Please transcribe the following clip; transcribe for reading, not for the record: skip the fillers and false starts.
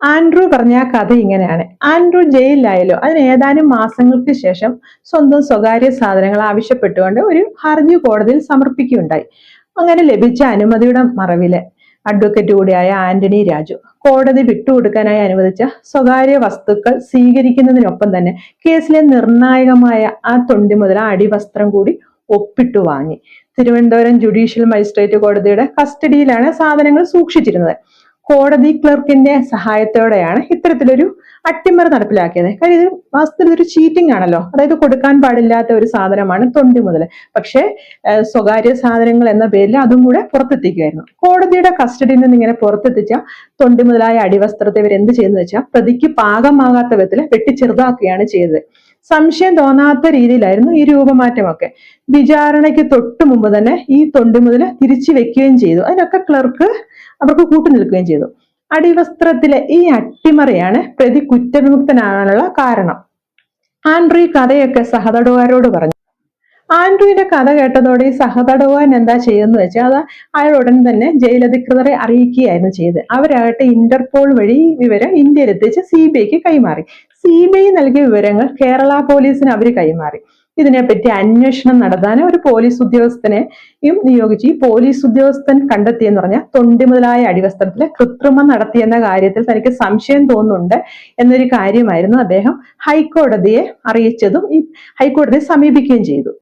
Andrew പറഞ്ഞ ആ കഥ ഇങ്ങനെയാണ്. ആൻഡ്രൂ ജയിലിലായല്ലോ. അതിന് ഏതാനും മാസങ്ങൾക്ക് ശേഷം സ്വന്തം സ്വകാര്യ സാധനങ്ങൾ ആവശ്യപ്പെട്ടുകൊണ്ട് ഒരു ഹർജി കോടതിയിൽ സമർപ്പിക്കുകയുണ്ടായി. അങ്ങനെ ലഭിച്ച അനുമതിയുടെ മറവില് അഡ്വക്കേറ്റ് കൂടിയായ ആന്റണി രാജു കോടതി വിട്ടുകൊടുക്കാനായി അനുവദിച്ച സ്വകാര്യ വസ്തുക്കൾ സ്വീകരിക്കുന്നതിനൊപ്പം തന്നെ കേസിലെ നിർണായകമായ ആ തൊണ്ടി മുതൽ ആ അടിവസ്ത്രം കൂടി ഒപ്പിട്ടു വാങ്ങി. തിരുവനന്തപുരം ജുഡീഷ്യൽ മജിസ്ട്രേറ്റ് കോടതിയുടെ കസ്റ്റഡിയിലാണ് സാധനങ്ങൾ സൂക്ഷിച്ചിരുന്നത്. കോടതി ക്ലർക്കിന്റെ സഹായത്തോടെയാണ് ഇത്തരത്തിലൊരു അട്ടിമറി നടപ്പിലാക്കിയത്. കാര്യം ഇത് വാസ്തവത്തിൽ ഒരു ചീറ്റിംഗ് ആണല്ലോ. അതായത് കൊടുക്കാൻ പാടില്ലാത്ത ഒരു സാധനമാണ് തൊണ്ടി മുതൽ. പക്ഷേ സ്വകാര്യ സാധനങ്ങൾ എന്ന പേരിൽ അതും കൂടെ പുറത്തെത്തിക്കുകയായിരുന്നു. കോടതിയുടെ കസ്റ്റഡിയിൽ നിന്ന് ഇങ്ങനെ പുറത്തെത്തിച്ച തൊണ്ടി മുതലായ അടിവസ്ത്രത്തെ ഇവർ എന്ത് ചെയ്യുന്നത് വെച്ചാൽ പ്രതിക്ക് പാകമാകാത്ത വിധത്തിൽ വെട്ടി ചെറുതാക്കുകയാണ് ചെയ്തത്. സംശയം തോന്നാത്ത രീതിയിലായിരുന്നു ഈ രൂപമാറ്റമൊക്കെ. വിചാരണയ്ക്ക് തൊട്ടു മുമ്പ് തന്നെ ഈ തൊണ്ടി മുതൽ തിരിച്ചു വെക്കുകയും ചെയ്തു. അതിനൊക്കെ ക്ലർക്ക് അവർക്ക് കൂട്ടുനിൽക്കുകയും ചെയ്തു. അടിവസ്ത്രത്തിലെ ഈ അട്ടിമറിയാണ് പ്രതി കുറ്റവിമുക്തനാകാനുള്ള കാരണം. ആൻഡ്രൂ ഈ കഥയൊക്കെ സഹതടവുകാരോട് പറഞ്ഞു. ആൻഡ്രൂവിന്റെ കഥ കേട്ടതോടെ ഈ സഹതടവുകാരൻ എന്താ ചെയ്യുന്നത് വെച്ചാൽ അത് അയാൾ ഉടൻ തന്നെ ജയിലധികൃതരെ അറിയിക്കുകയായിരുന്നു ചെയ്തത്. അവരാകട്ടെ ഇന്റർപോൾ വഴി വിവരം ഇന്ത്യയിലെത്തിച്ച് CBIക്ക് കൈമാറി. CBI നൽകിയ വിവരങ്ങൾ കേരള പോലീസിന് അവർ കൈമാറി. ഇതിനെപ്പറ്റി അന്വേഷണം നടത്താൻ ഒരു പോലീസ് ഉദ്യോഗസ്ഥനെയും നിയോഗിച്ചു. ഈ പോലീസ് ഉദ്യോഗസ്ഥൻ കണ്ടെത്തിയെന്ന് പറഞ്ഞാൽ തൊണ്ടി മുതലായ അടിവസ്ത്രത്തിൽ കൃത്രിമം നടത്തിയെന്ന കാര്യത്തിൽ തനിക്ക് സംശയം തോന്നുന്നുണ്ട് എന്നൊരു കാര്യമായിരുന്നു അദ്ദേഹം ഹൈക്കോടതിയെ അറിയിച്ചതും ഈ ഹൈക്കോടതിയെ സമീപിക്കുകയും ചെയ്തു.